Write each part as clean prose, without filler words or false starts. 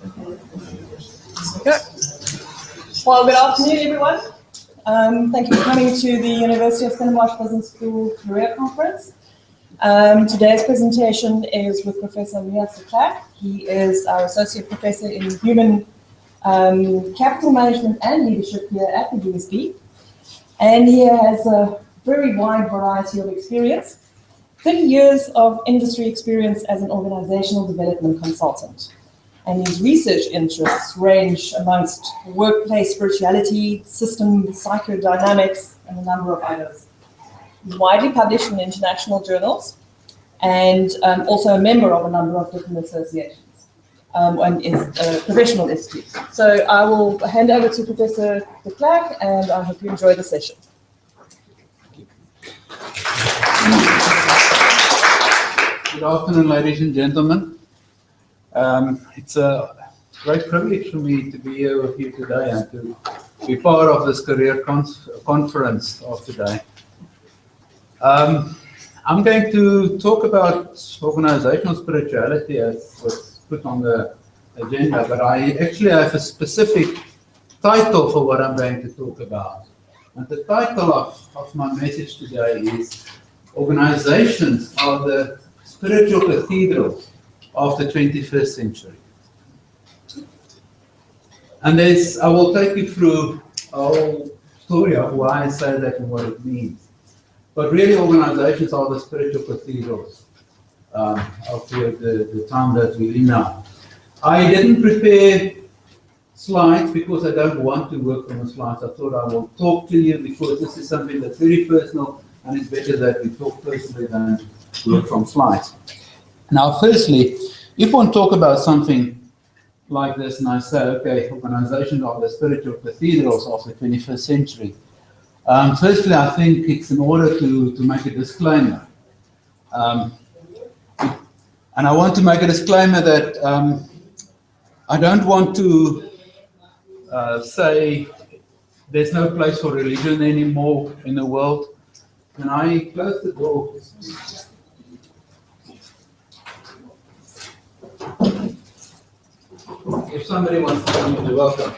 Good. Well, good afternoon, everyone. Thank you for coming to the University of Stellenbosch Business School Career Conference. Today's presentation is with Professor Leas de Klerk. He is our Associate Professor in Human Capital Management and Leadership here at the USB. And he has a very wide variety of experience. 30 years of industry experience as an organizational development consultant. And his research interests range amongst workplace spirituality, system psychodynamics, and a number of others. He's widely published in international journals and also a member of a number of different associations and professional institutes. So I will hand over to Professor de Klerk, and I hope you enjoy the session. Good afternoon, ladies and gentlemen. It's a great privilege for me to be here with you today and to be part of this career conference of today. I'm going to talk about organizational spirituality as was put on the agenda, but I actually have a specific title for what I'm going to talk about. And the title of my message today is Organizations are the Spiritual Cathedrals of the 21st century. And I will take you through a whole story of why I say that and what it means. But really, organizations are the spiritual cathedrals of the time that we're in now. I didn't prepare slides because I don't want to work from the slides. I thought I will talk to you because this is something that's very personal, and it's better that we talk personally than work from slides. Now, firstly, if one talk about something like this and I say, okay, organizations are the spiritual cathedrals of the 21st century, firstly, I think it's in order to make a disclaimer. And I want to make a disclaimer that I don't want to say there's no place for religion anymore in the world. Can I close the door? If somebody wants to come, you're welcome.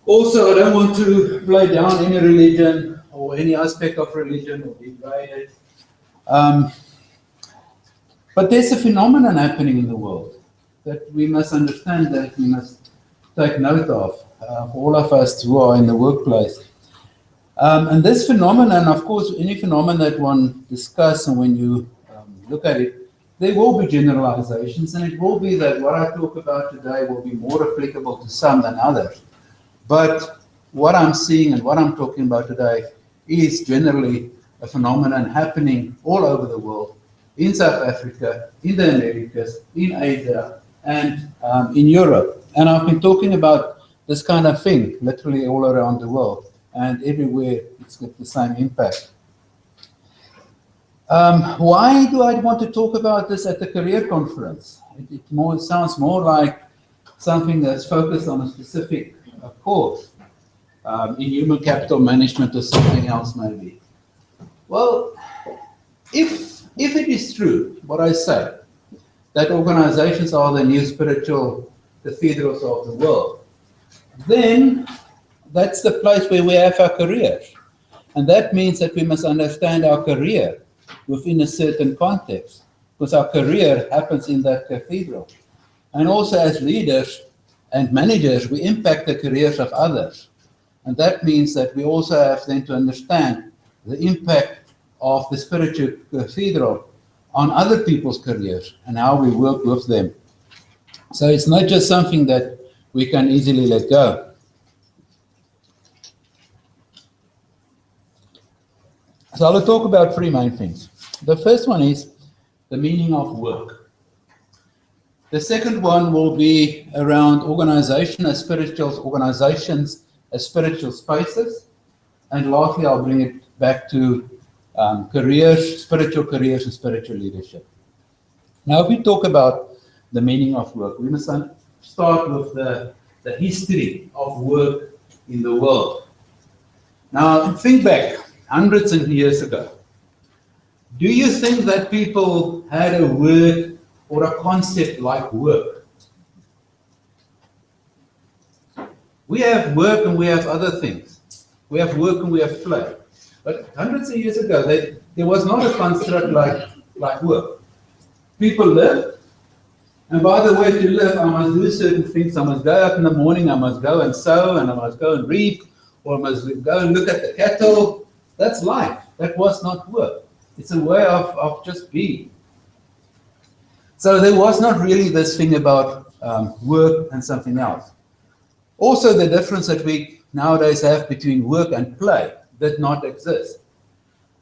Also, I don't want to play down any religion or any aspect of religion or degrade it. But there's a phenomenon happening in the world that we must understand, that we must take note of, all of us who are in the workplace. And this phenomenon, of course, any phenomenon that one discusses, and when you look at it, there will be generalizations, and it will be that what I talk about today will be more applicable to some than others. But what I'm seeing and what I'm talking about today is generally a phenomenon happening all over the world, in South Africa, in the Americas, in Asia, and in Europe. And I've been talking about this kind of thing literally all around the world, and everywhere it's got the same impact. Why do I want to talk about this at the career conference? It sounds more like something that's focused on a specific course in human capital management or something else maybe. Well, if it is true, what I say, that organizations are the new spiritual cathedrals of the world, then that's the place where we have our careers. And that means that we must understand our career within a certain context, because our career happens in that cathedral. And also as leaders and managers, we impact the careers of others. And that means that we also have then to understand the impact of the spiritual cathedral on other people's careers and how we work with them. So it's not just something that we can easily let go. So I will talk about three main things. The first one is the meaning of work. The second one will be around organizations as spiritual spaces. And lastly, I'll bring it back to careers, spiritual careers and spiritual leadership. Now, if we talk about the meaning of work, we must start with the history of work in the world. Now, think back hundreds of years ago. Do you think that people had a word or a concept like work? We have work and we have other things. We have work and we have play. But hundreds of years ago, there was not a construct like work. People lived, and by the way, to live, I must do certain things. I must go up in the morning, I must go and sow, and I must go and reap, or I must go and look at the cattle. That's life. That was not work. It's a way of just being. So there was not really this thing about work and something else. Also, the difference that we nowadays have between work and play did not exist.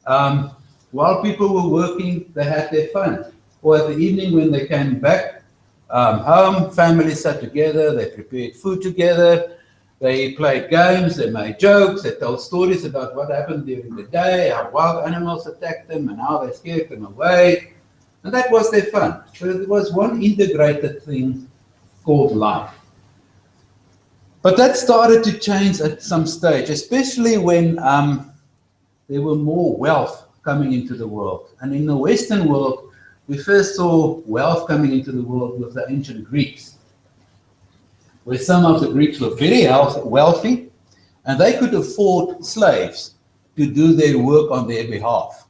While people were working, they had their fun. Or at the evening when they came back home, families sat together, they prepared food together, they played games, they made jokes, they told stories about what happened during the day, how wild animals attacked them and how they scared them away. And that was their fun. So it was one integrated thing called life. But that started to change at some stage, especially when there were more wealth coming into the world. And in the Western world, we first saw wealth coming into the world with the ancient Greeks, where some of the Greeks were very wealthy, and they could afford slaves to do their work on their behalf.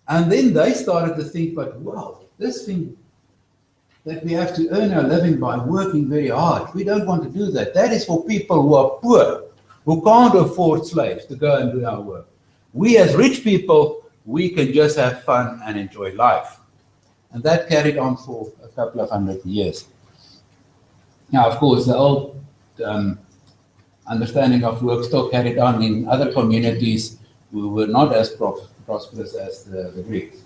And then they started to think, but wow, this thing that we have to earn our living by working very hard, we don't want to do that. That is for people who are poor, who can't afford slaves to go and do our work. We as rich people, we can just have fun and enjoy life. And that carried on for a couple of 100 years. Now, of course, the old understanding of work still carried on in other communities who were not as prosperous as the Greeks.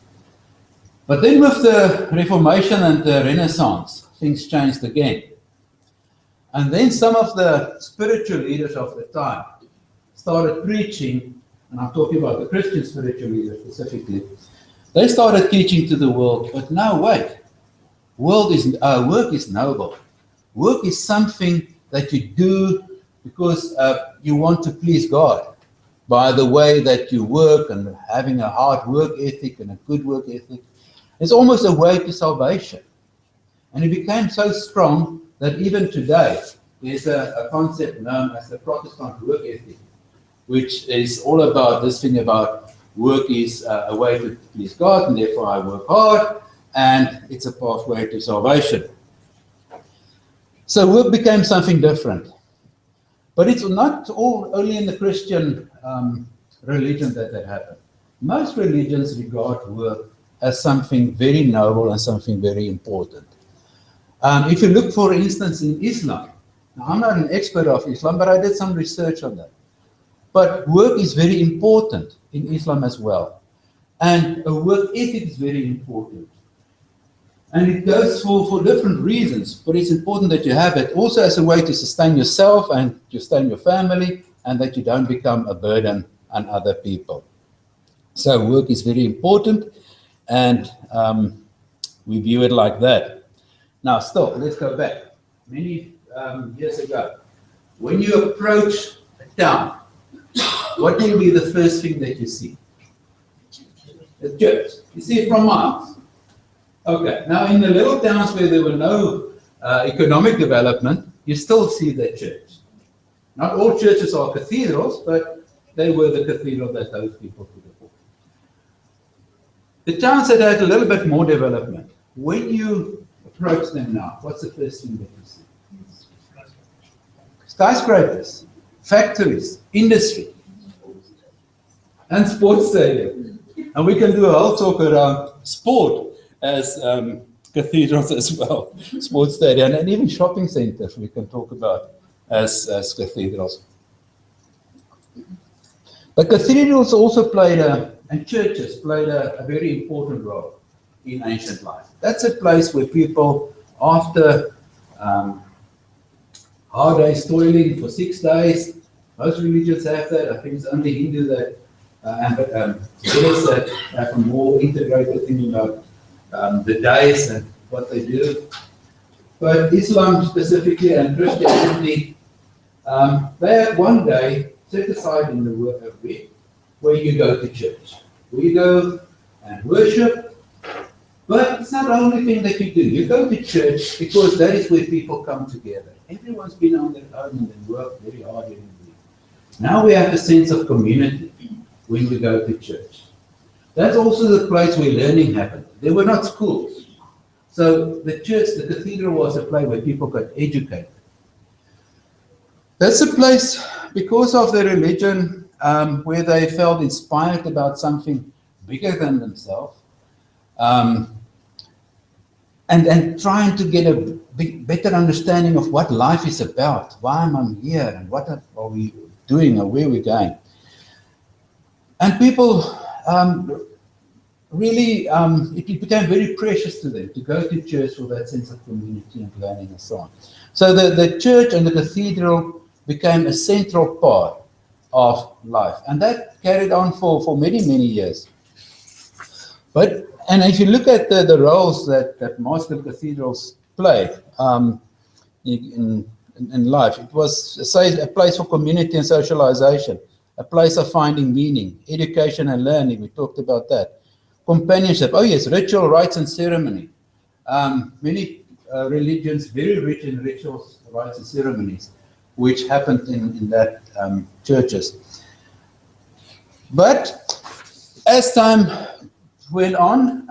But then with the Reformation and the Renaissance, things changed again. And then some of the spiritual leaders of the time started preaching, and I'm talking about the Christian spiritual leaders specifically, they started teaching to the world, but no, wait, work is noble. Work is something that you do because you want to please God by the way that you work and having a hard work ethic and a good work ethic. It's almost a way to salvation. And it became so strong that even today, there's a concept known as the Protestant work ethic, which is all about this thing about work is a way to please God, and therefore I work hard, and it's a pathway to salvation. So work became something different. But it's not only in the Christian religion that happened. Most religions regard work as something very noble and something very important. If you look, for instance, in Islam, now I'm not an expert of Islam, but I did some research on that. But work is very important in Islam as well. And a work ethic is very important. And it goes for different reasons, but it's important that you have it also as a way to sustain yourself and to sustain your family, and that you don't become a burden on other people. So work is very important, and we view it like that. Now, stop, let's go back. Many years ago, when you approach a town, what will be the first thing that you see? The church. You see it from miles. Okay, now in the little towns where there were no economic development, you still see the church. Not all churches are cathedrals, but they were the cathedral that those people could afford. The towns that had a little bit more development, when you approach them now, what's the first thing that you see? Skyscrapers, factories, industry, and sports stadium. And we can do a whole talk around sport as cathedrals as well, sports stadium, and even shopping centers we can talk about as cathedrals. But cathedrals also and churches played a very important role in ancient life. That's a place where people, after hard days toiling for 6 days, most religions have that. I think it's only Hindu that Buddhists that have a more integrated thing about the days and what they do. But Islam specifically and Christianity, they have one day set aside in the week where you go to church, where you go and worship. But it's not the only thing that you do. You go to church because that is where people come together. Everyone's been on their own and they work very hard during the week. Now we have a sense of community when we go to church. That's also the place where learning happened. There were not schools. So the church, the cathedral, was a place where people got educated. That's a place, because of their religion, where they felt inspired about something bigger than themselves, and trying to get a better understanding of what life is about, why am I here, and what are we doing, or where we're going. And people really, it became very precious to them to go to church for that sense of community and learning and so on. So the church and the cathedral became a central part of life. And that carried on for many, many years. And if you look at the roles that most of the cathedrals play in life, it was, say, a place for community and socialization, a place of finding meaning, education and learning, we talked about that. Companionship, oh yes, ritual, rites and ceremony. Many religions very rich in rituals, rites and ceremonies, which happened in that churches. But as time went on,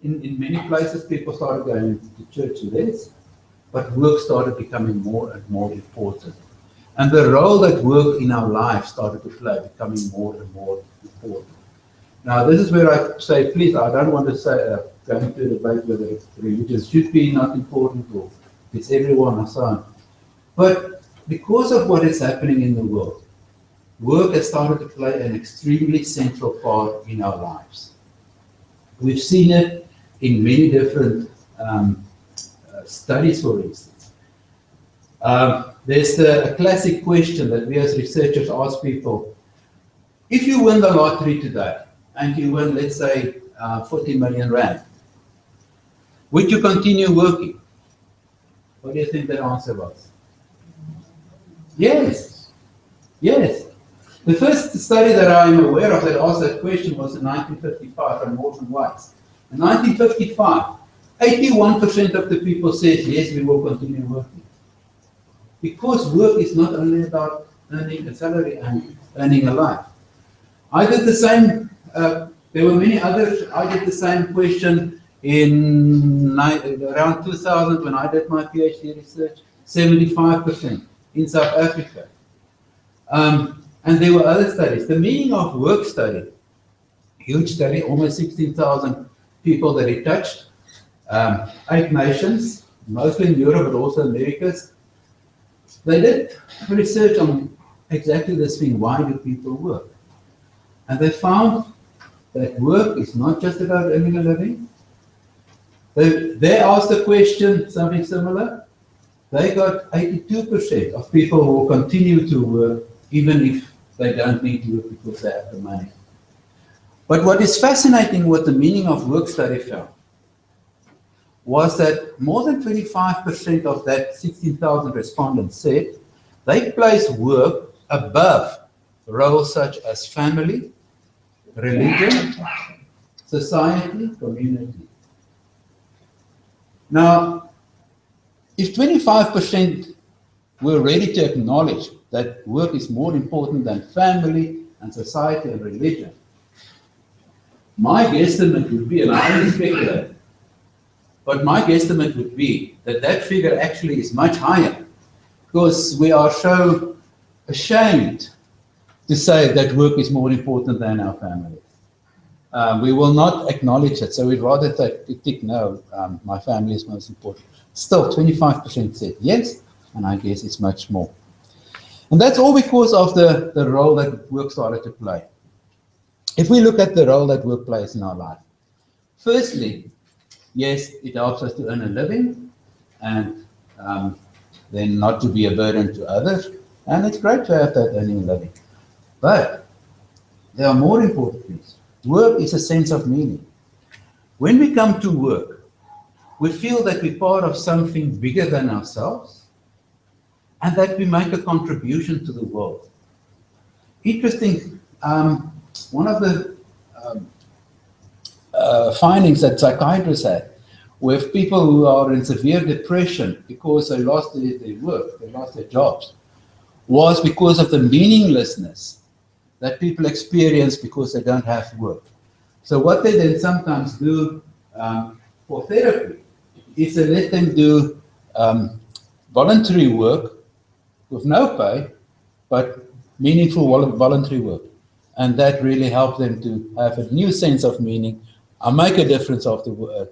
in many places people started going to church less, but work started becoming more and more important. And the role that work in our life started to play, becoming more and more important. Now, this is where I say, please, I don't want to say, go into a debate whether religion should be not important or it's everyone and so on. But because of what is happening in the world, work has started to play an extremely central part in our lives. We've seen it in many different studies, for instance. There's a classic question that we as researchers ask people. If you win the lottery today, and you win, let's say, 40 million rand, would you continue working? What do you think the answer was? Yes. Yes. The first study that I'm aware of that asked that question was in 1955 from Morton Weiss. In 1955, 81% of the people said, yes, we will continue working. Because work is not only about earning a salary and earning a life. I did the same, there were many others, I did the same question in around 2000 when I did my PhD research, 75% in South Africa. And there were other studies. The meaning of work study, huge study, almost 16,000 people that it touched, 8 nations, mostly in Europe, but also Americas. They did research on exactly this thing, why do people work? And they found that work is not just about earning a living. They asked the question, something similar. They got 82% of people who will continue to work even if they don't need to work because they have the money. But what is fascinating, what the meaning of work study found, was that more than 25% of that 16,000 respondents said they place work above roles such as family, religion, society, community. Now, if 25% were ready to acknowledge that work is more important than family and society and religion, my guesstimate would be, and I only speculate, but my guesstimate would be that that figure actually is much higher because we are so ashamed to say that work is more important than our families. We will not acknowledge it, so we'd rather take no, my family is most important. Still, 25% said yes, and I guess it's much more. And that's all because of the role that work started to play. If we look at the role that work plays in our life, firstly, yes, it helps us to earn a living and then not to be a burden to others. And it's great to have that earning a living. But there are more important things. Work is a sense of meaning. When we come to work, we feel that we're part of something bigger than ourselves and that we make a contribution to the world. Interesting, one of the findings that psychiatrists had with people who are in severe depression because they lost their work, they lost their jobs, was because of the meaninglessness that people experience because they don't have work. So what they then sometimes do for therapy is they let them do voluntary work with no pay, but meaningful voluntary work. And that really helps them to have a new sense of meaning. I make a difference to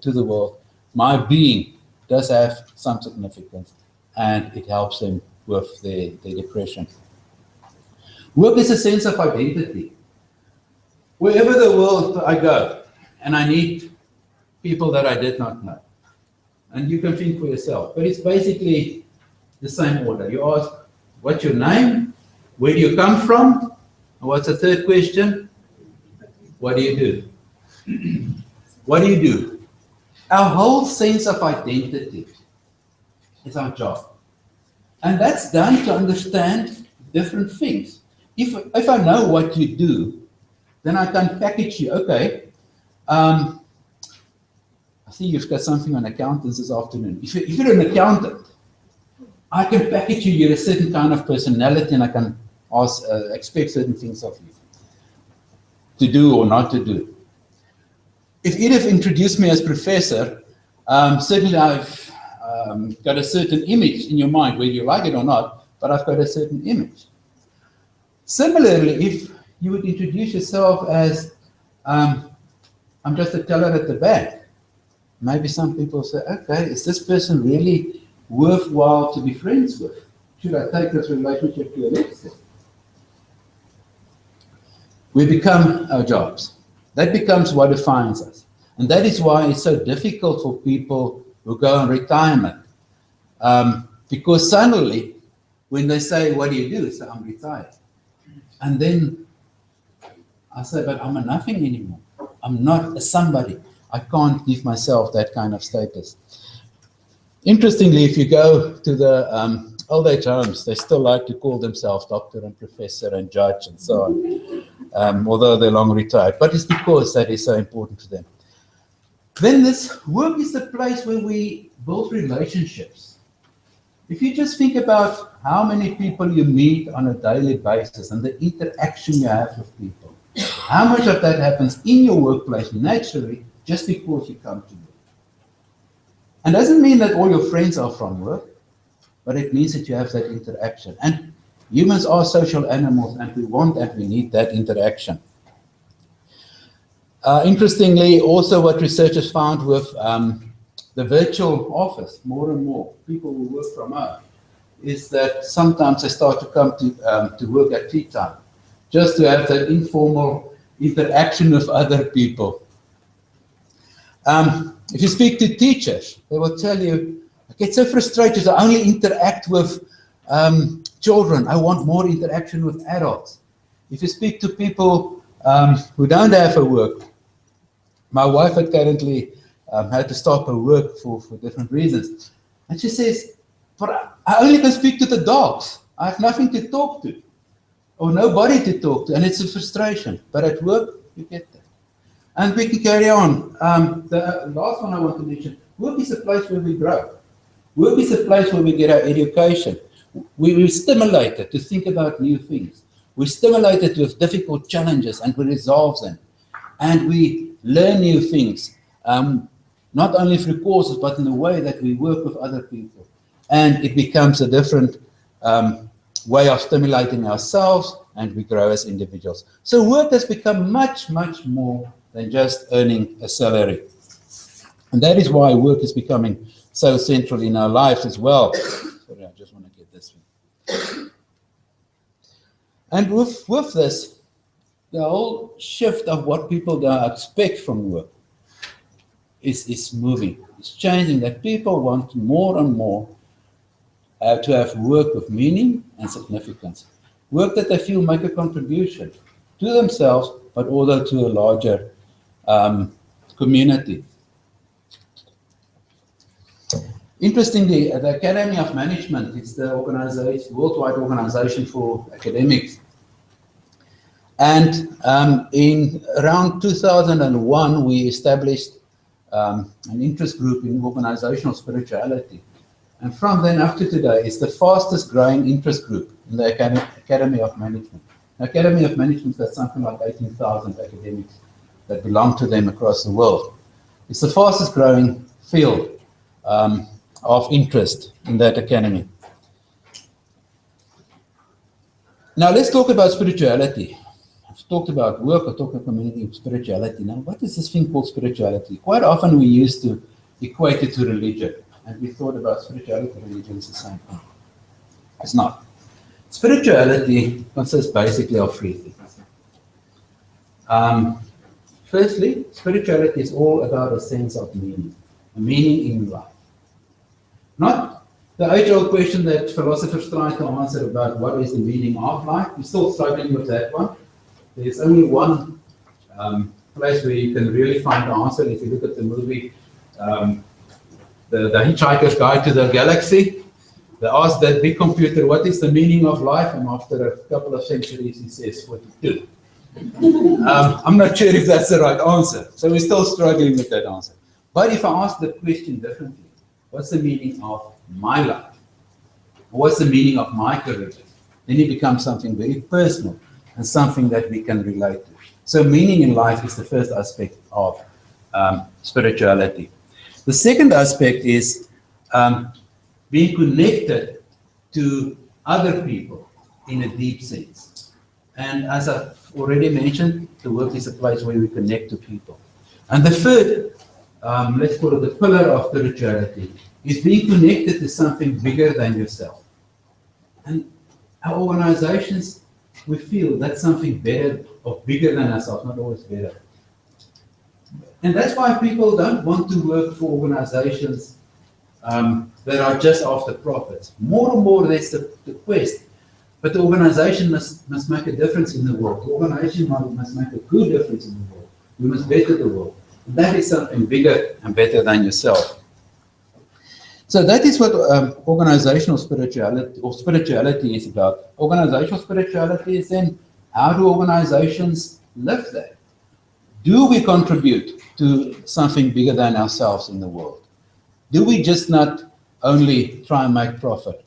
the world. My being does have some significance, and it helps them with their depression. Work is a sense of identity. Wherever the world I go, and I meet people that I did not know, and you can think for yourself, but it's basically the same order. You ask, what's your name? Where do you come from? And what's the third question? What do you do? What do you do? Our whole sense of identity is our job. And that's done to understand different things. If I know what you do, then I can package you. Okay, I see you've got something on accountants this afternoon. If you're an accountant, I can package you. You're a certain kind of personality, and I can expect certain things of you to do or not to do. If Edith introduced me as professor, certainly I've got a certain image in your mind, whether you like it or not, but I've got a certain image. Similarly, if you would introduce yourself as, I'm just a teller at the bank, maybe some people say, okay, is this person really worthwhile to be friends with? Should I take this relationship to the next step? We become our jobs. That becomes what defines us. And that is why it's so difficult for people who go on retirement. Because suddenly, when they say, what do you do? They say, I'm retired. And then I say, but I'm a nothing anymore. I'm not a somebody. I can't give myself that kind of status. Interestingly, if you go to the old age homes, they still like to call themselves doctor and professor and judge and so on, although they're long retired. But it's because that is so important to them. Then this work is the place where we build relationships. If you just think about how many people you meet on a daily basis and the interaction you have with people, how much of that happens in your workplace naturally just because you come to work. And doesn't mean that all your friends are from work, but it means that you have that interaction. And humans are social animals, and we want and we need that interaction. Interestingly, also what researchers found with the virtual office, more and more people who work from home, is that sometimes they start to come to work at tea time, just to have that informal interaction with other people. If you speak to teachers, they will tell you, I get so frustrated, I only interact with children. I want more interaction with adults. If you speak to people who don't have a work, my wife had currently had to stop her work for different reasons. And she says, but I only can speak to the dogs. I have nothing to talk to, or nobody to talk to, and it's a frustration. But at work, you get that. And we can carry on. The last one I want to mention, work is a place where we grow. Work is a place where we get our education. We're stimulated to think about new things. We're stimulated with difficult challenges, and we resolve them. And we learn new things, not only through courses, but in the way that we work with other people. And it becomes a different way of stimulating ourselves, and we grow as individuals. So work has become much, much more than just earning a salary. And that is why work is becoming so central in our lives as well. Sorry, I just want to get this one. And with this, the whole shift of what people expect from work is moving. It's changing, that people want more and more to have work with meaning and significance. Work that they feel make a contribution to themselves, but also to a larger community. Interestingly, the Academy of Management is the worldwide organization for academics. And in around 2001, we established an interest group in organizational spirituality. And from then up to today, it's the fastest growing interest group in the Academy of Management. The Academy of Management's got something like 18,000 academics that belong to them across the world. It's the fastest growing field of interest in that academy. Now let's talk about spirituality. I've talked about work, I've talked about community, spirituality. Now what is this thing called spirituality? Quite often we used to equate it to religion, and we thought about spirituality and religion as the same thing. It's not. Spirituality consists basically of three things. Firstly, spirituality is all about a sense of meaning, a meaning in life. Not the age-old question that philosophers try to answer about what is the meaning of life. We're still struggling with that one. There's only one place where you can really find the answer. If you look at the movie, the Hitchhiker's Guide to the Galaxy, they ask that big computer, what is the meaning of life? And after a couple of centuries, he says 42. I'm not sure if that's the right answer. So we're still struggling with that answer. But if I ask the question differently, what's the meaning of my life? What's the meaning of my career? Then it becomes something very personal and something that we can relate to. So meaning in life is the first aspect of spirituality. The second aspect is being connected to other people in a deep sense. And as I've already mentioned, the work is a place where we connect to people. And the third, let's call it the pillar of spirituality, is being connected to something bigger than yourself. And our organizations, we feel that's something better or bigger than ourselves, not always better. And that's why people don't want to work for organizations that are just after profits. More and more, there's the quest. But the organization must make a difference in the world. The organization must make a good difference in the world. We must better the world. And that is something bigger and better than yourself. So that is what organizational spirituality or spirituality is about. Organizational spirituality is then how do organizations live that? Do we contribute to something bigger than ourselves in the world? Do we just not only try and make profit?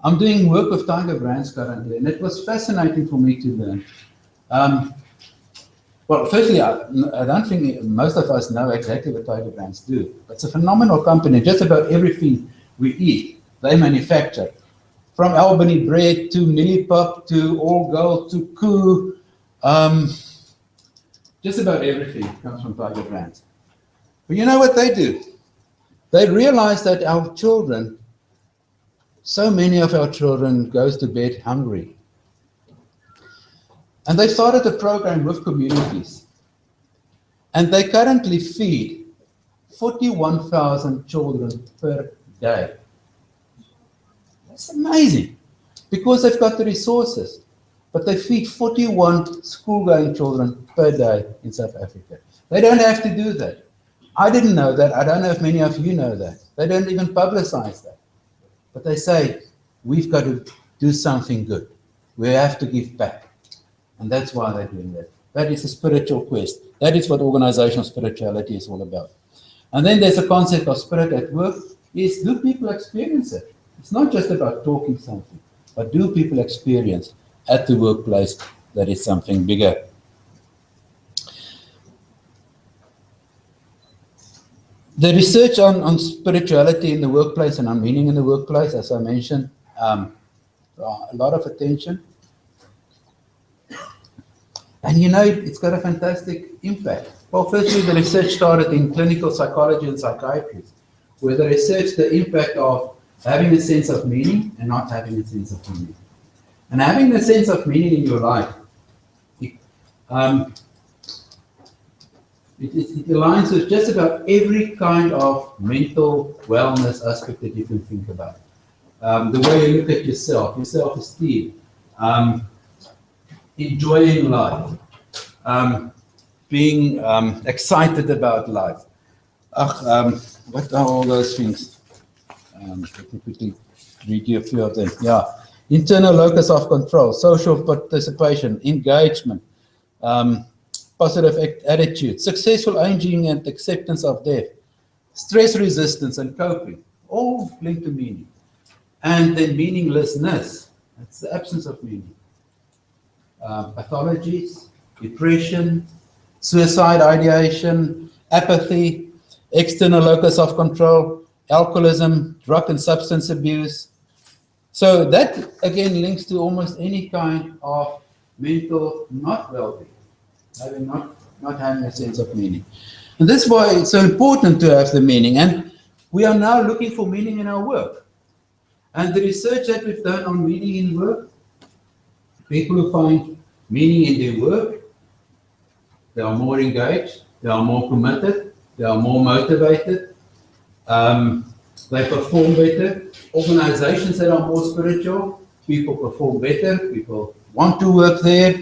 I'm doing work with Tiger Brands currently, and it was fascinating for me to learn. Well, firstly, I don't think most of us know exactly what Tiger Brands do. It's a phenomenal company. Just about everything we eat, they manufacture. From Albany bread to Millipop to All Gold to Koo, just about everything comes from Tiger Brands. But you know what they do? They realize that our children, so many of our children goes to bed hungry. And they started a program with communities. And they currently feed 41,000 children per day. That's amazing, because they've got the resources. But they feed 41 school-going children per day in South Africa. They don't have to do that. I didn't know that. I don't know if many of you know that. They don't even publicize that. But they say, we've got to do something good. We have to give back. And that's why they're doing that. That is a spiritual quest. That is what organizational spirituality is all about. And then there's a concept of spirit at work. Is do people experience it? It's not just about talking something, but do people experience at the workplace that is something bigger? The research on spirituality in the workplace and on meaning in the workplace, as I mentioned, a lot of attention. And you know, it's got a fantastic impact. Well, firstly, the research started in clinical psychology and psychiatry, where they researched the impact of having a sense of meaning and not having a sense of meaning. And having a sense of meaning in your life, it aligns with just about every kind of mental wellness aspect that you can think about. The way you look at yourself, your self-esteem, enjoying life, being excited about life. What are all those things? Let me quickly read you a few of them. Yeah, internal locus of control, social participation, engagement, positive attitude, successful aging and acceptance of death, stress resistance and coping, all linked to meaning. And then meaninglessness, that's the absence of meaning. Pathologies, depression, suicide ideation, apathy, external locus of control, alcoholism, drug and substance abuse. So that again links to almost any kind of mental not well-being, not having a sense of meaning. And that's why it's so important to have the meaning. And we are now looking for meaning in our work. And the research that we've done on meaning in work, people who find meaning in their work, they are more engaged, they are more committed, they are more motivated, they perform better. Organizations that are more spiritual, people perform better, people want to work there,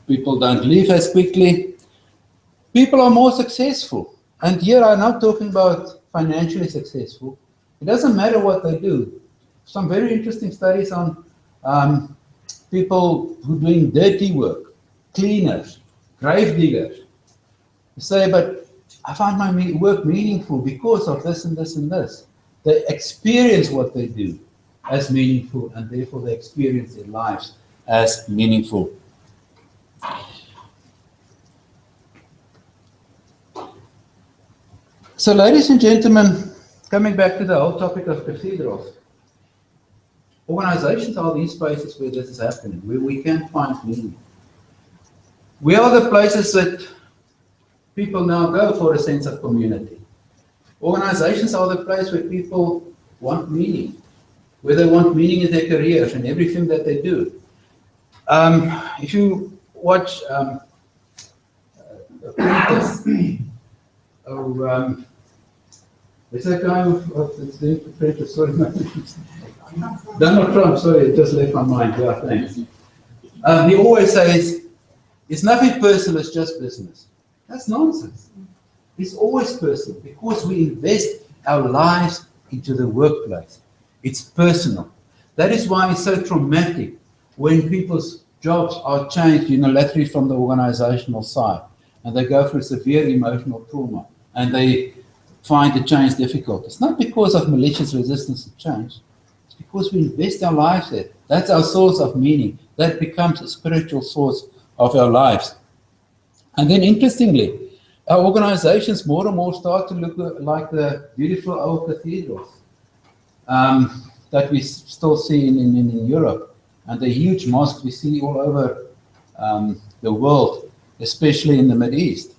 people don't leave as quickly, people are more successful. And here I'm not talking about financially successful. It doesn't matter what they do. Some very interesting studies on people who are doing dirty work, cleaners, grave diggers. You say, but I find my work meaningful because of this and this and this. They experience what they do as meaningful, and therefore they experience their lives as meaningful. So, ladies and gentlemen, coming back to the whole topic of cathedrals, organizations are these places where this is happening, where we can find meaning. We are the places that people now go for a sense of community. Organizations are the place where people want meaning, where they want meaning in their careers and everything that they do. If you watch Apprentice, there's that guy that's doing Apprentice, sorry, Donald Trump, sorry, it just left my mind. Yeah, thanks. He always says, it's nothing personal, it's just business. That's nonsense. It's always personal because we invest our lives into the workplace. It's personal. That is why it's so traumatic when people's jobs are changed unilaterally from the organizational side and they go through severe emotional trauma and they find the change difficult. It's not because of malicious resistance to change. It's because we invest our lives there. That's our source of meaning. That becomes a spiritual source of our lives. And then interestingly, our organizations more and more start to look like the beautiful old cathedrals that we still see in Europe, and the huge mosques we see all over the world, especially in the Middle East.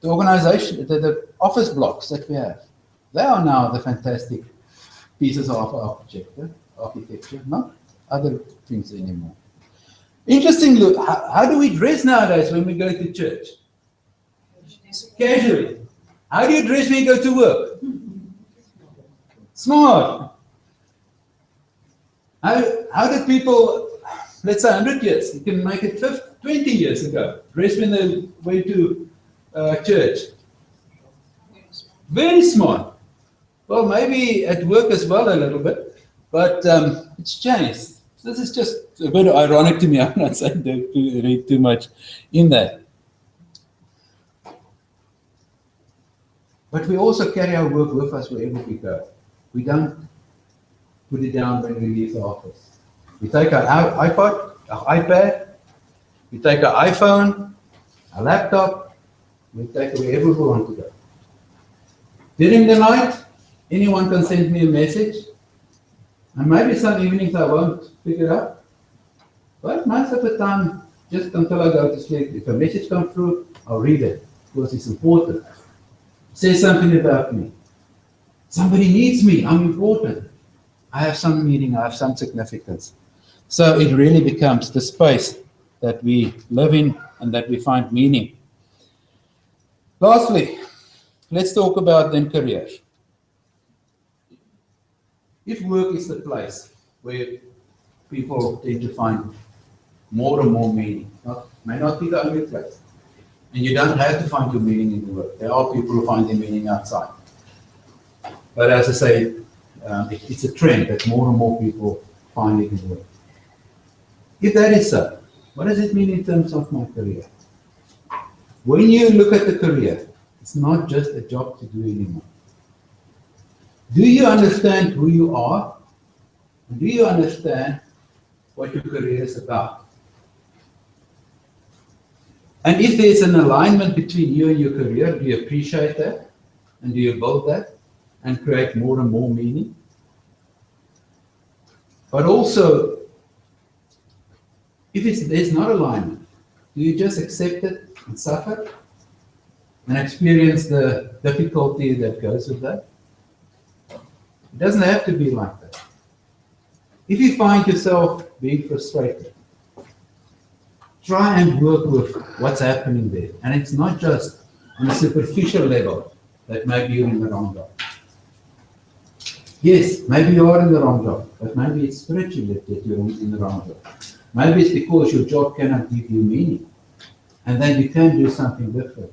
The organization, the office blocks that we have, they are now the fantastic pieces of architecture, not other things anymore. Interestingly, how do we dress nowadays when we go to church? Casually. How do you dress when you go to work? Smart. How did people, let's say 100 years, you can make it 20 years ago, dress when they went to church? Very smart. Well, maybe at work as well a little bit, but it's changed. This is just a bit ironic to me. I'm not saying to read too much in that. But we also carry our work with us wherever we go. We don't put it down when we leave the office. We take our iPod, our iPad, we take our iPhone, our laptop, we take it wherever we want to go. During the night, anyone can send me a message. And maybe some evenings I won't pick it up. But most of the time, just until I go to sleep, if a message comes through, I'll read it because it's important. Say something about me. Somebody needs me. I'm important. I have some meaning. I have some significance. So it really becomes the space that we live in and that we find meaning. Lastly, let's talk about then careers. If work is the place where people tend to find more and more meaning, may not be the only place. And you don't have to find your meaning in the work. There are people who find their meaning outside. But as I say, it's a trend that more and more people find it in work. If that is so, what does it mean in terms of my career? When you look at the career, it's not just a job to do anymore. Do you understand who you are? And do you understand what your career is about? And if there's an alignment between you and your career, do you appreciate that? And do you build that and create more and more meaning? But also, if there's not alignment, do you just accept it and suffer and experience the difficulty that goes with that? It doesn't have to be like that. If you find yourself being frustrated, try and work with what's happening there. And it's not just on a superficial level that maybe you're in the wrong job. Yes, maybe you are in the wrong job, but maybe it's spiritually that you're in the wrong job. Maybe it's because your job cannot give you meaning, and then you can do something different.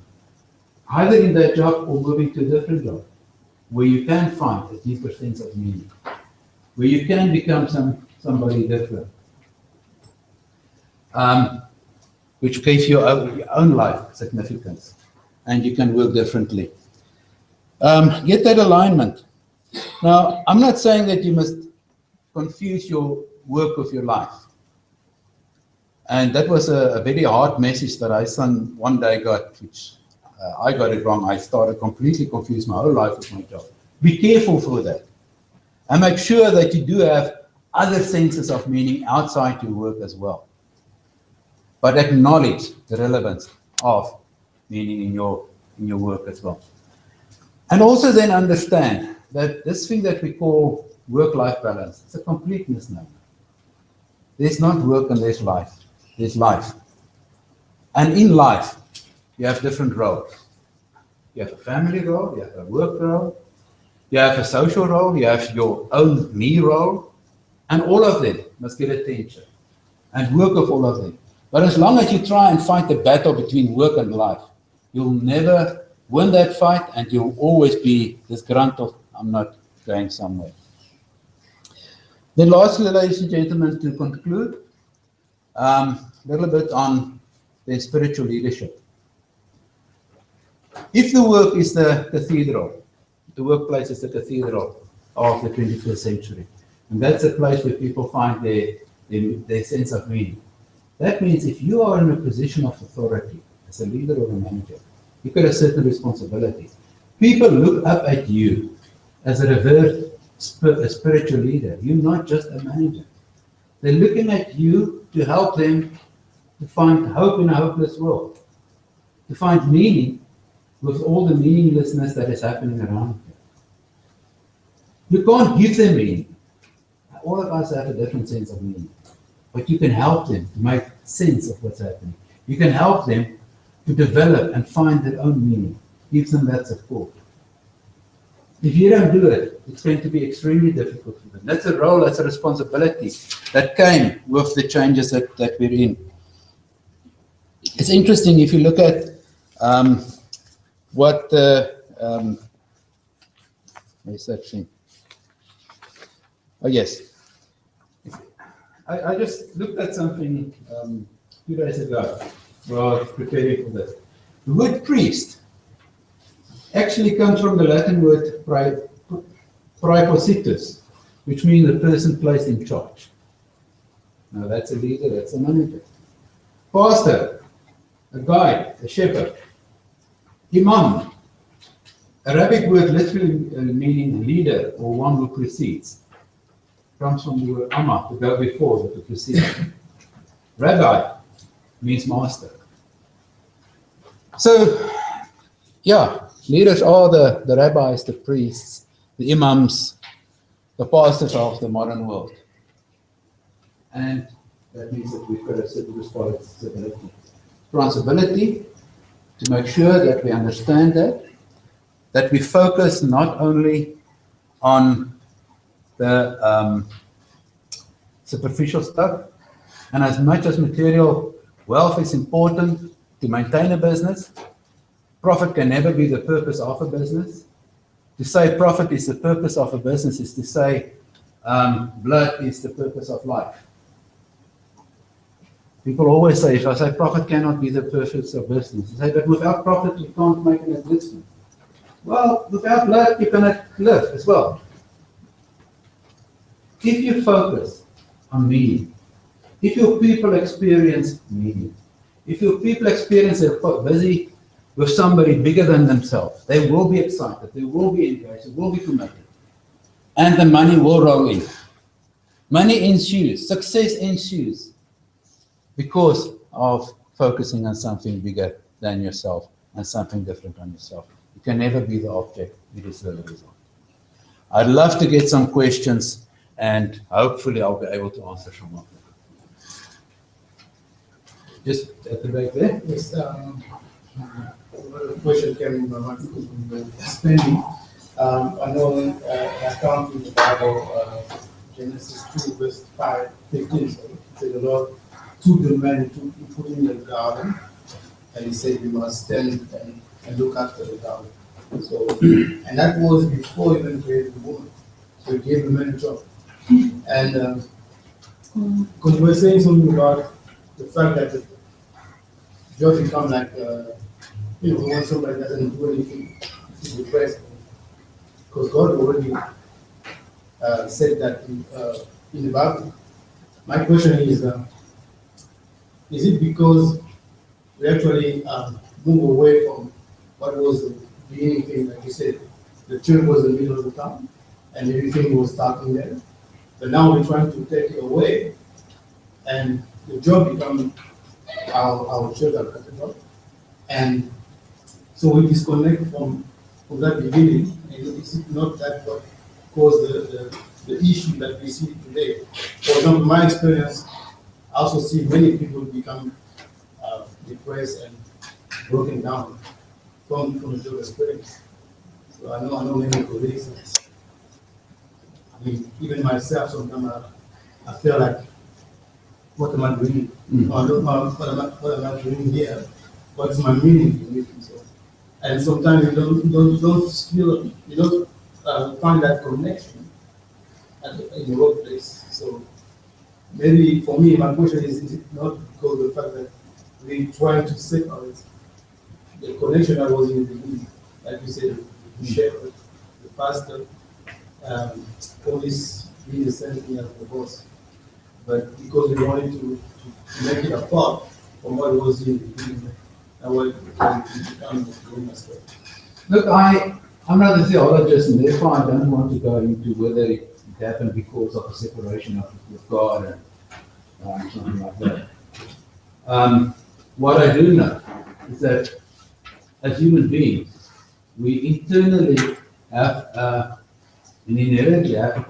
Either in that job or moving to a different job, where you can find a deeper sense of meaning, where you can become somebody different, which gives your own life significance, and you can work differently. Get that alignment. Now, I'm not saying that you must confuse your work with your life. And that was a very hard message that I one day got, which I got it wrong. I started completely confused my whole life with my job. Be careful for that. And make sure that you do have other senses of meaning outside your work as well. But acknowledge the relevance of meaning in your work as well. And also then understand that this thing that we call work-life balance is a complete misnomer. There's not work and there's life. There's life. And in life, you have different roles. You have a family role, you have a work role, you have a social role, you have your own me role, and all of them must get attention and work with all of them. But as long as you try and fight the battle between work and life, you'll never win that fight, and you'll always be disgruntled, I'm not going somewhere. Then lastly, ladies and gentlemen, to conclude, a little bit on the spiritual leadership. If the work is the cathedral, the workplace is the cathedral of the 21st century, and that's a place where people find their sense of meaning. That means if you are in a position of authority as a leader or a manager, you've got a certain responsibility. People look up at you as a revered spiritual leader. You're not just a manager. They're looking at you to help them to find hope in a hopeless world, to find meaning with all the meaninglessness that is happening around you. You can't give them meaning. All of us have a different sense of meaning, but you can help them to make sense of what's happening. You can help them to develop and find their own meaning. Give them that support. If you don't do it, it's going to be extremely difficult for them. That's a role, that's a responsibility that came with the changes that we're in. It's interesting if you look at what where's that thing? Oh, yes. I just looked at something 2 days ago while I was preparing for this. The word priest actually comes from the Latin word praepositus, which means the person placed in charge. Now that's a leader, that's a manager. Pastor, a guide, a shepherd. Imam, Arabic word literally meaning leader or one who precedes. Comes from the word amma, to go before, to precede. Rabbi means master. So, yeah, leaders are the rabbis, the priests, the imams, the pastors of the modern world. And that means that we've got a certain responsibility to make sure that we understand that we focus not only on the superficial stuff, and as much as material wealth is important to maintain a business, profit can never be the purpose of a business. To say profit is the purpose of a business is to say blood is the purpose of life. People always say, if I say profit cannot be the purpose of business, they say, but without profit you can't make an existence. Well, without blood you cannot live as well. If you focus on meaning, if your people experience meaning, if your people experience they're busy with somebody bigger than themselves, they will be excited, they will be engaged, they will be committed, and the money will roll in. Money ensues, success ensues, because of focusing on something bigger than yourself and something different on yourself. You can never be the object, it is the result. I'd love to get some questions, and hopefully I'll be able to answer some of them. Just at the back there. Yes, question came in my mind because we were spending. I know account in the Bible, Genesis 2, verse 5:15, so it said the Lord took the man to put in the garden, and he said, "You must stand and look after the garden." So, and that was before he even created the woman. So he gave the man a job. And because we were saying something about the fact that the job become like, when somebody doesn't do anything, it's depressed. Because God already said that in the Bible. My question is it because we actually move away from what was the beginning thing, like you said, the church was the middle of the town, and everything was starting there. But now we're trying to take it away, and the job becomes our church, our cathedral. And so we disconnect from that beginning, and it's not that what caused the issue that we see today. For example, my experience, I also see many people become depressed and broken down from the job experience. So I know many colleagues. I mean, even myself, sometimes I feel like, what am I doing? What am I doing here? What's my meaning in it? So, and sometimes you don't feel, you don't find that connection in the workplace. So maybe for me, my question is it not because of the fact that we try to separate the connection that was in the beginning, like you said, the shepherd, the pastor, always be the same thing as the boss. But because we wanted to make it apart from what was in the beginning, and what it becomes going as well. Look, I'm not a theologist, and therefore I don't want to go into whether it happened because of a separation of God and something like that. What I do know is that as human beings, we internally have and inherently have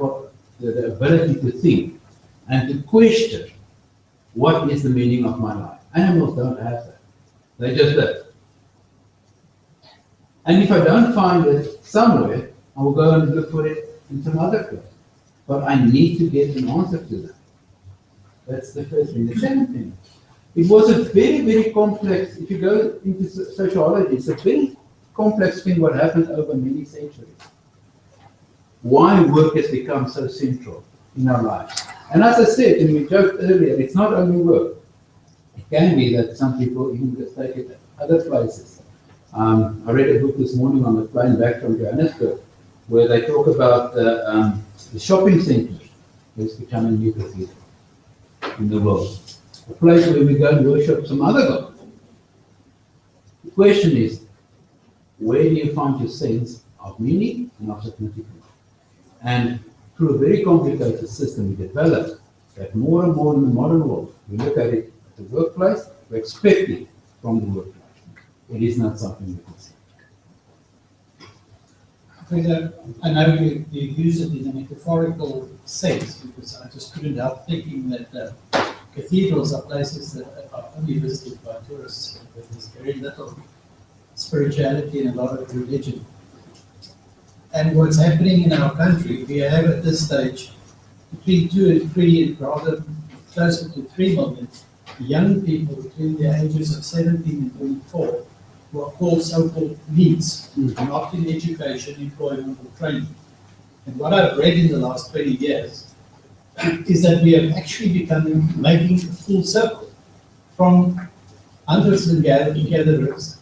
the ability to think and to question what is the meaning of my life. Animals don't have that. They just live. And if I don't find it somewhere, I will go and look for it in some other place. But I need to get an answer to that. That's the first thing. The second thing, it was a very, very complex, if you go into sociology, it's a very complex thing what happened over many centuries. Why work has become so central in our lives. And as I said, and we joked earlier, it's not only work. It can be that some people even just take it other places. I read a book this morning on the plane back from Johannesburg, where they talk about the shopping centers. It's becoming new cathedral in the world. A place where we go and worship some other God. The question is, where do you find your sense of meaning and of significance? And through a very complicated system we developed, that more and more in the modern world, we look at it at the workplace, we expect it from the workplace. It is not something we can see. I know you use it in a metaphorical sense, because I just couldn't help thinking that cathedrals are places that are only visited by tourists, but there's very little spirituality and a lot of religion. And what's happening in our country, we have at this stage between 2 and 3, and rather closer to 3 million young people between the ages of 17 and 24 who are called so-called needs, not in education, employment, or training. And what I've read in the last 20 years is that we have actually become making a full circle from hunters and gatherers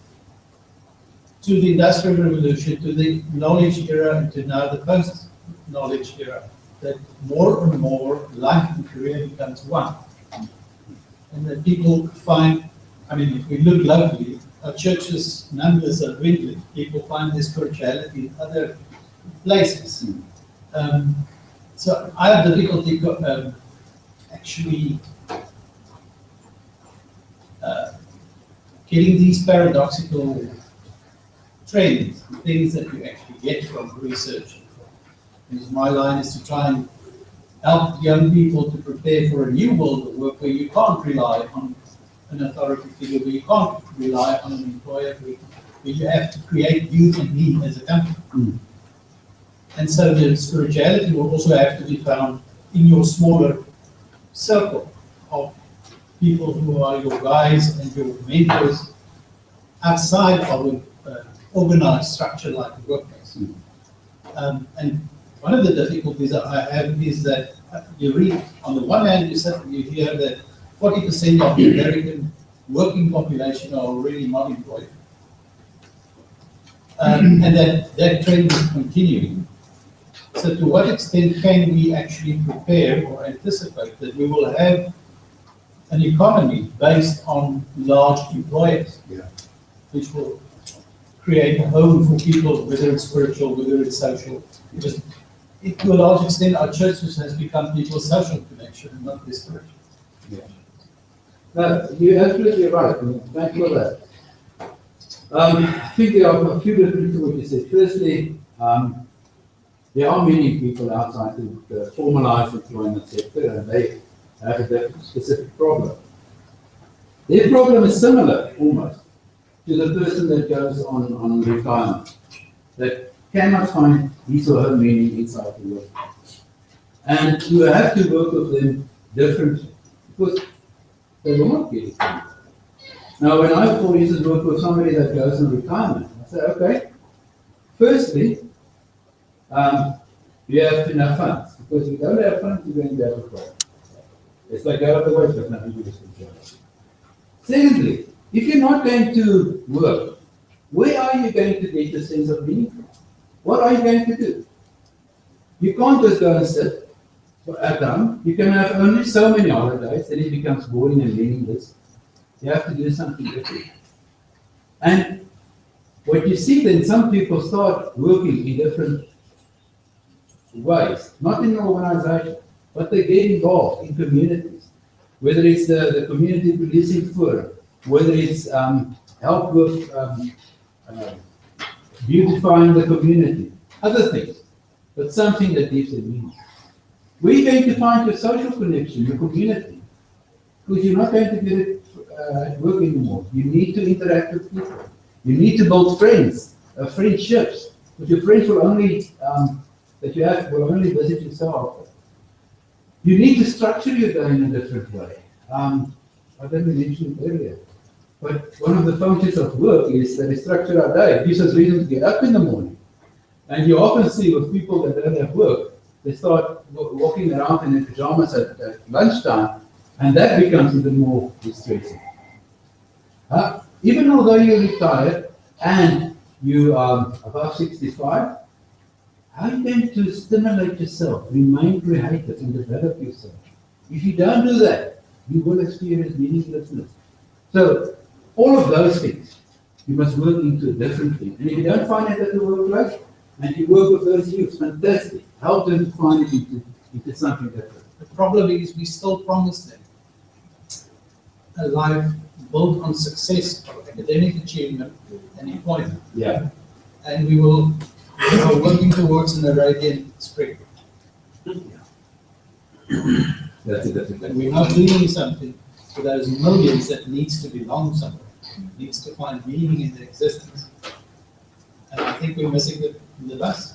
to the Industrial Revolution, to the knowledge era, and to now the post-knowledge era. that more and more life and career becomes one. And that people find, I mean, if we look locally, our churches' numbers are dwindling. People find their spirituality in other places. So I have difficulty actually getting these paradoxical trends, things that you actually get from research. Because my line is to try and help young people to prepare for a new world of work where you can't rely on an authority figure, where you can't rely on an employer, where you have to create you and me as a company. And so the spirituality will also have to be found in your smaller circle of people who are your guides and your mentors outside of an organized structure like a workplace. And one of the difficulties that I have is that you read, on the one hand, you hear that 40% of the American working population are already not employed. And that trend is continuing. So to what extent can we actually prepare or anticipate that we will have an economy based on large employers, which will create a home for people, whether it's spiritual, whether it's social. Because to a large extent, our churches has become people's social connection, not their spiritual. No, you're absolutely right. Thank you for that. I think there are a few different things what you said. Firstly, there are many people outside the formalized employment sector, and they have a different specific problem. Their problem is similar, almost, to the person that goes on retirement, that cannot find his or her meaning inside the work. And you have to work with them differently, because they will not get it. Now, when I, for instance, work with somebody that goes on retirement, I say, okay, firstly, you have enough funds, because if you don't have funds, you're going to have a problem. It's like out of the way, but nothing to do with. Secondly, if you're not going to work, where are you going to get the sense of meaning from? What are you going to do? You can't just go and sit at home. You can have only so many holidays, then it becomes boring and meaningless. You have to do something different. And what you see then, some people start working in different ways, not in an organization, but they get involved in communities, whether it's the community policing forum, whether it's help with beautifying the community, other things, but something that gives them meaning. Where are you going to find your social connection, your community? Because you're not going to get it at work anymore. You need to interact with people. You need to build friends, friendships, but your friends will only, that you have, will only visit you so often. You need to structure your day in a different way. I didn't mention it earlier, but one of the functions of work is that we structure our day. It gives us reason to get up in the morning. And you often see with people that don't have work, they start walking around in their pajamas at lunchtime, and that becomes even more distressing. Even although you're retired and you are above 65, how are you going to stimulate yourself, remain creative, and develop yourself? If you don't do that, you will experience meaninglessness. So, all of those things, you must work into differently. And if you don't find it at the workplace, and you work with those youths, fantastic. Help them to find it into something different. The problem is we still promise them a life built on success, academic achievement, and employment. Yeah. And we are working towards an Arabian Spring. That's a different And we're not doing something for those millions that needs to belong somewhere, needs to find meaning in their existence. And I think we're missing the bus.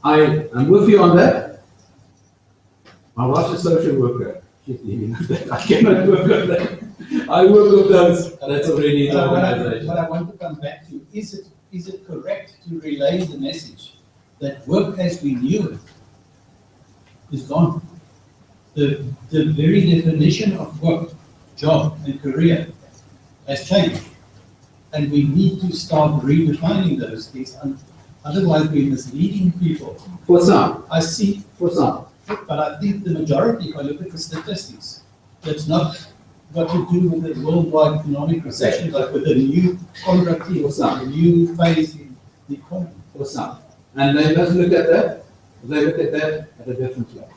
I'm with you on that. My wife's a social worker. I cannot work on that. I work with those. That's already an organization. What I want to come back to, is it correct to relay the message that work as we knew it is gone? The very definition of work, job, and career has changed. And we need to start redefining those things Otherwise, we're misleading people. For some, I see, for some. but I think the majority, if I look at the statistics, that's not got to do with the worldwide economic recession, but with the new contracting, a new phase in the economy. For some. And they must look at that, they look at that at a different level.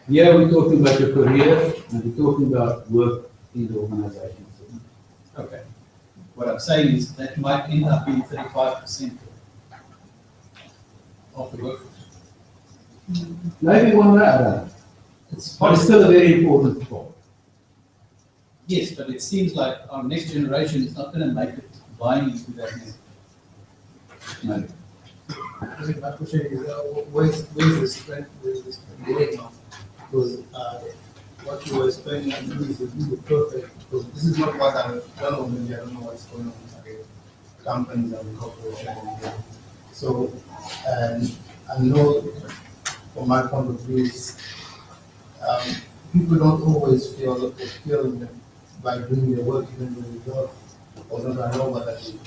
Here we're talking about your career, and we're talking about work in the organization. Okay. What I'm saying is that might end up being 35% of the workforce. Maybe one rather. But it's still a very important point. Yes, but it seems like our next generation is not going to make it buying into that now. Maybe. I think my question is, where's the strength, where's the strength now? Because what you were explaining, I think is perfect, because this is not what I've done on India, I don't know what's going on with the companies and the corporations. So, and I know from my point of view, people don't always feel that by doing their work, even though they love or not, I know what I do.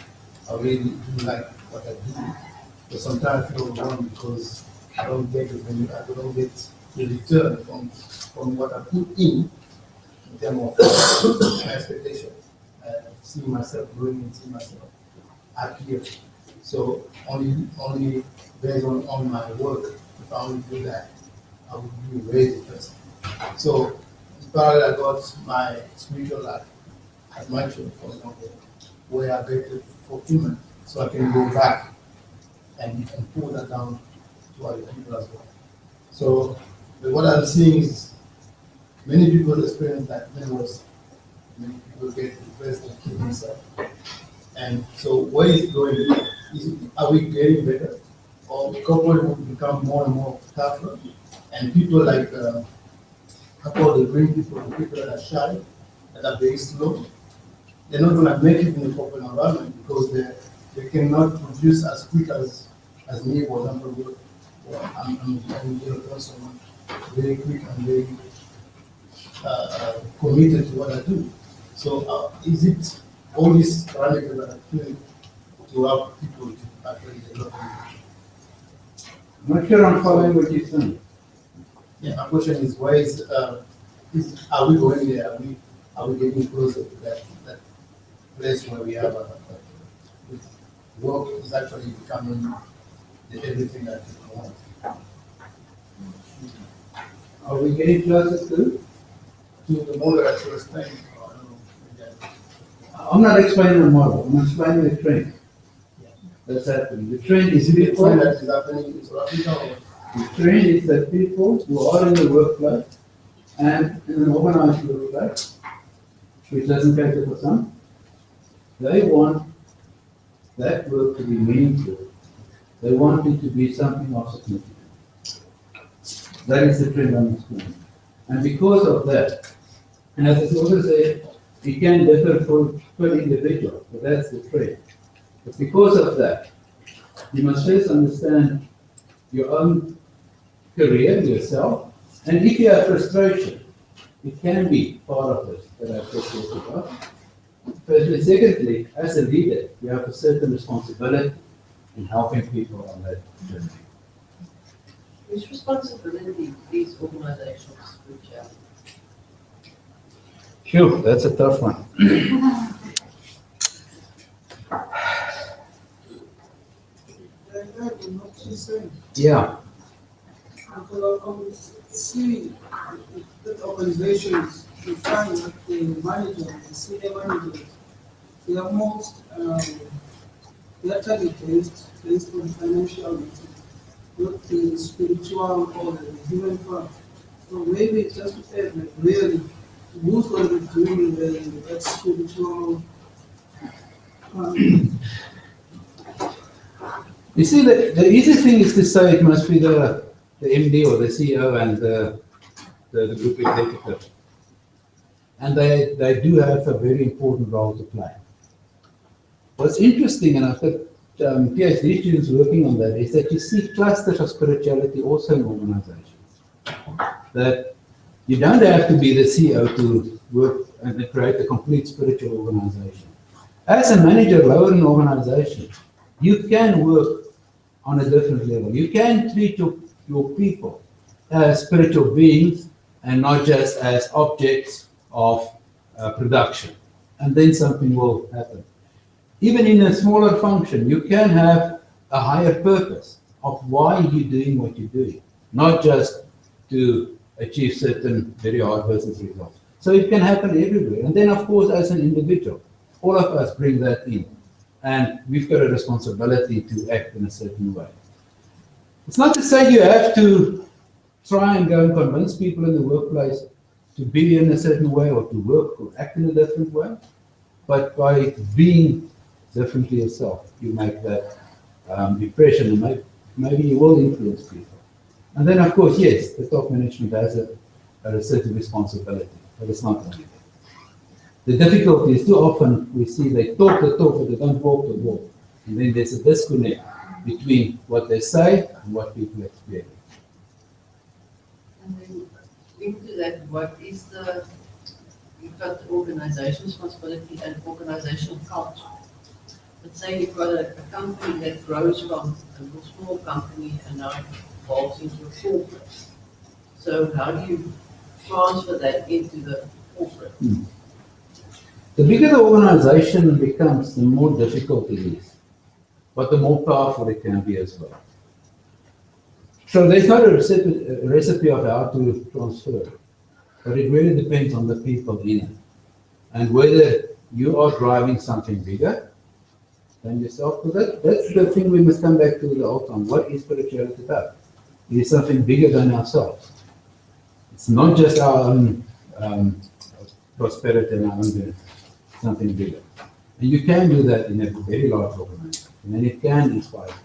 I really do like what I do. But sometimes I feel wrong because I don't get the return from what I put in terms of expectation. See myself growing and see myself happier. So only based on my work, if I only do that, I would be a very person. So in parallel, I got my spiritual life at my church, for example, where I get the fulfillment, so I can go back and pull that down to other people as well. So what I'm seeing is many people experience that many worse. Many people get depressed and kill themselves. And so where is it going? Are we getting better? Or the corporate will become more and more tougher? And people like, I call the green people, the people that are shy, that are very slow, they're not going to make it in the corporate environment because they cannot produce as quick as me, for example. I'm someone very quick and very committed to what I do. So is it all these parameters that are key to help people to actually develop? I'm not sure I'm following what you're saying. Yeah, my question is, where are we going there? Are we getting closer to that place where we have work is actually becoming everything that people want? Are we getting closer to the model that you're explaining? I'm not explaining the model, I'm explaining the trend. That's happening. The trend is The people. trend that is happening in South Africa. The trend is that people who are in the workplace and in an organized workplace, which doesn't cater for some, they want that work to be meaningful. They want it to be something of significance. That is the trend I'm explaining. And because of that, and as it's also said, it can differ per individual, but that's the trend. But because of that, you must first understand your own career, yourself, and if you have frustration, it can be part of this that I've just talked about. Firstly, secondly, as a leader, you have a certain responsibility in helping people on that journey. Which responsibility these organizations reach out? Sure, that's a tough one. Yeah. Because I can see that organizations, you find that the managers, the senior managers, they are most, they are target based on financial, not the spiritual or the human part. So maybe it's just to say that really, who's going to be doing that spiritual You see, the easy thing is to say it must be the MD or the CEO and the group executive. And they do have a very important role to play. What's interesting, and I've got PhD students working on that, is that you see clusters of spirituality also in organizations. That you don't have to be the CEO to work and create a complete spiritual organization. As a manager lower in an organization, you can work on a different level. You can treat your people as spiritual beings and not just as objects of production. And then something will happen. Even in a smaller function, you can have a higher purpose of why you're doing what you're doing, not just to achieve certain very hard business results. So it can happen everywhere. And then, of course, as an individual, all of us bring that in. And we've got a responsibility to act in a certain way. It's not to say you have to try and go and convince people in the workplace to be in a certain way or to work or act in a different way. But by being differently yourself, you make that impression, and maybe you will influence people. And then, of course, yes, the top management has a certain responsibility, but it's not only that. The difficulty is too often we see they talk the talk, but they don't walk the walk. And then there's a disconnect between what they say and what people experience. And then into that, what is you've got the organization responsibility and organizational culture. Let's say you've got a company that grows from a small company and now it evolves into a corporate. So how do you transfer that into the corporate? The bigger the organization becomes, the more difficult it is, but the more powerful it can be as well. So there's not a recipe of how to transfer, but it really depends on the people in it and whether you are driving something bigger than yourself. Because that's the thing we must come back to the old time. What is spirituality about? It is something bigger than ourselves. It's not just our own prosperity and our own benefit. Something bigger. And you can do that in a very large organization, and it can inspire people.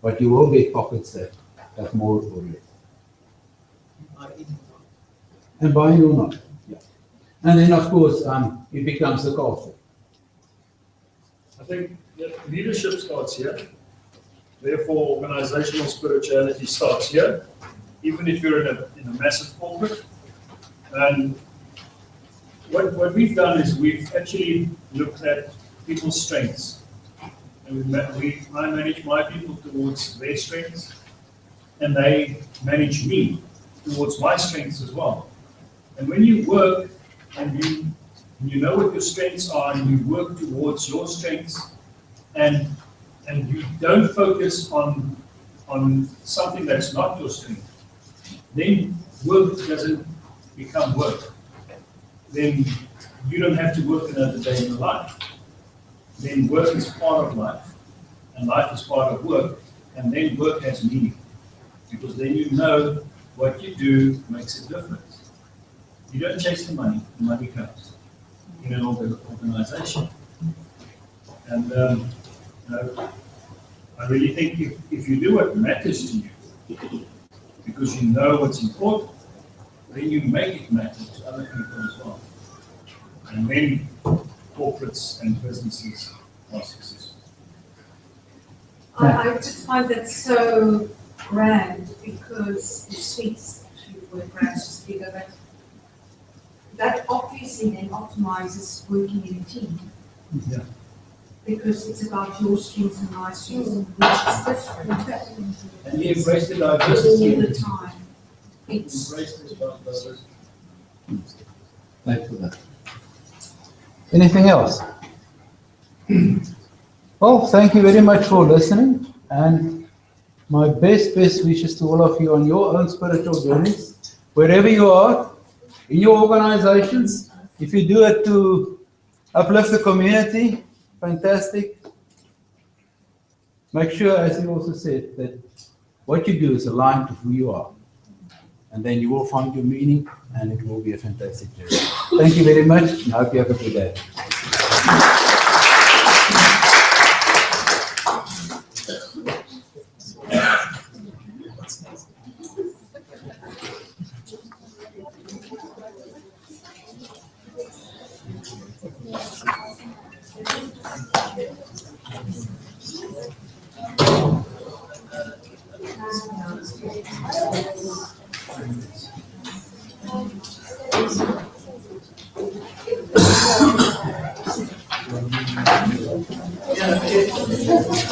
But you will get pockets that have more or less. And buying or not. Yeah. And then, of course, it becomes the culture. I think leadership starts here. Therefore, organizational spirituality starts here. Even if you're in a massive corporate. And what we've done is we've actually looked at people's strengths. And I manage my people towards their strengths, and they manage me towards my strengths as well. And when you work and you know what your strengths are and you work towards your strengths, and you don't focus on something that's not your strength, then work doesn't become work. Then you don't have to work another day in your life. Then work is part of life, and life is part of work, and then work has meaning. Because then you know what you do makes a difference. You don't chase the money comes in an organization. And I really think if you do what matters to you, because you know what's important, then you make it matter to other people as well. And then corporates and businesses are successful. I just find that so grand because it speaks to the word grand is bigger, but that obviously then optimizes working in a team. Yeah. Because it's about your strengths and my strengths, which is different. And you embrace the diversity All the time. Embrace this diversity. Thanks for that. Anything else? Well, thank you very much for listening, and my best wishes to all of you on your own spiritual journeys, wherever you are, in your organizations. If you do it to uplift the community, fantastic. Make sure, as you also said, that what you do is aligned to who you are. And then you will find your meaning, and it will be a fantastic journey. Thank you very much, and I hope you have a good day. Yeah.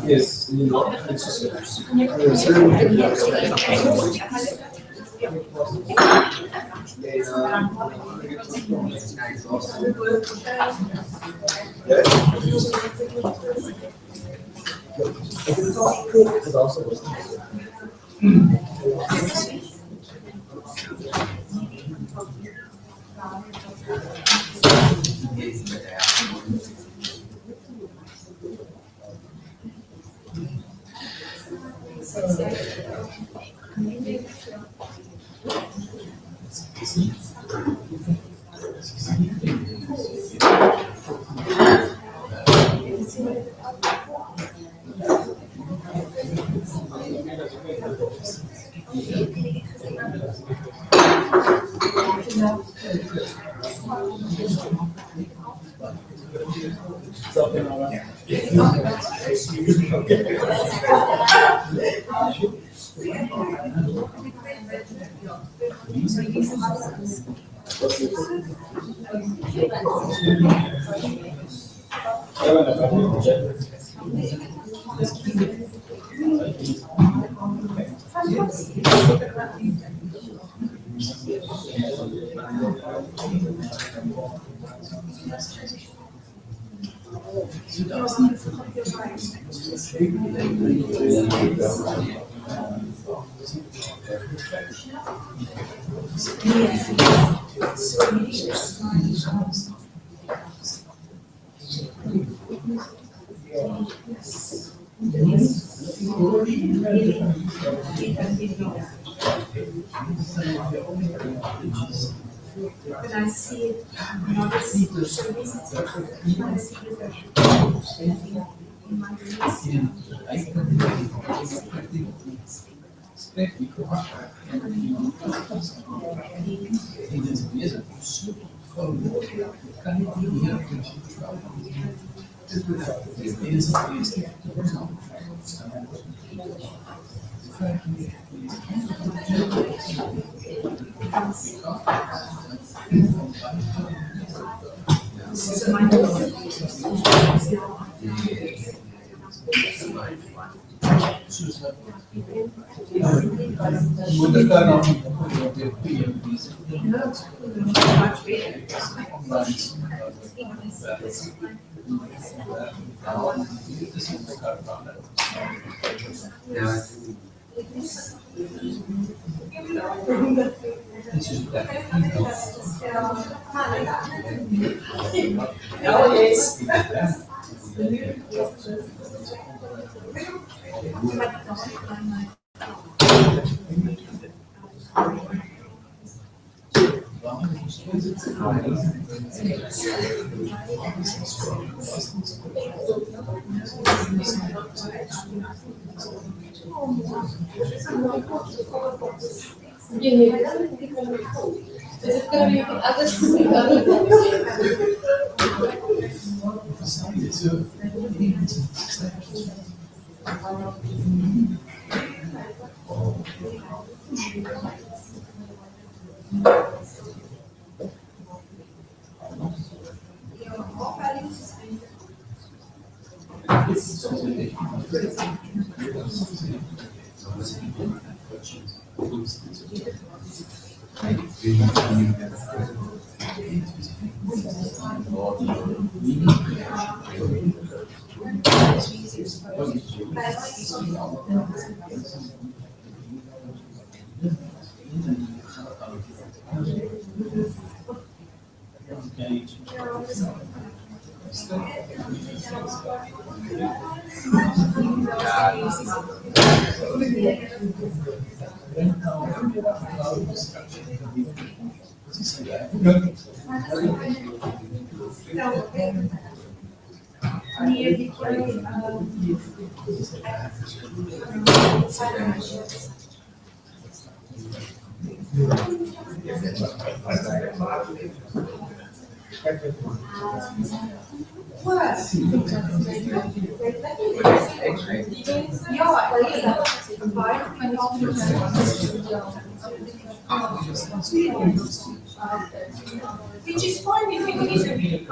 Yes, not But I see it not as service, I see it in my Which is fine if it is a big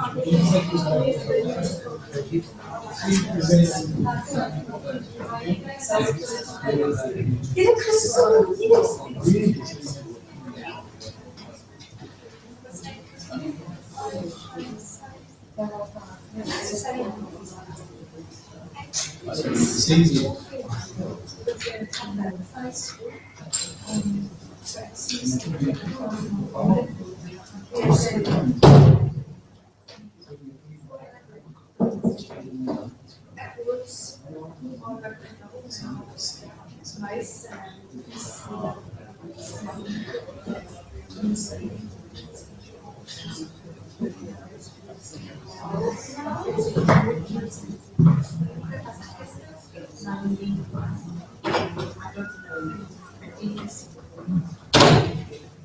nice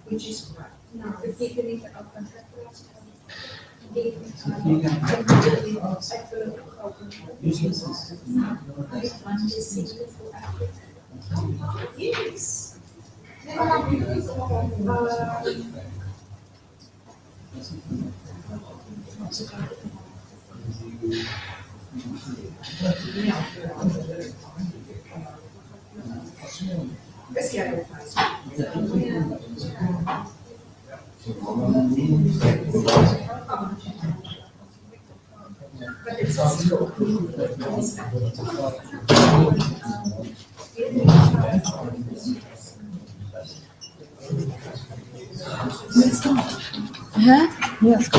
which is correct. No, the beginning of contractors. Yes. Huh? Yes.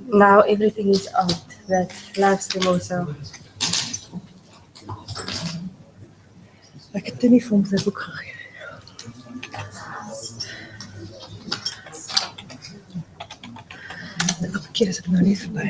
Now everything is out. That live stream also. Ek het nie vir hom sy boek gegee. Elke keer as ek nou nie verby.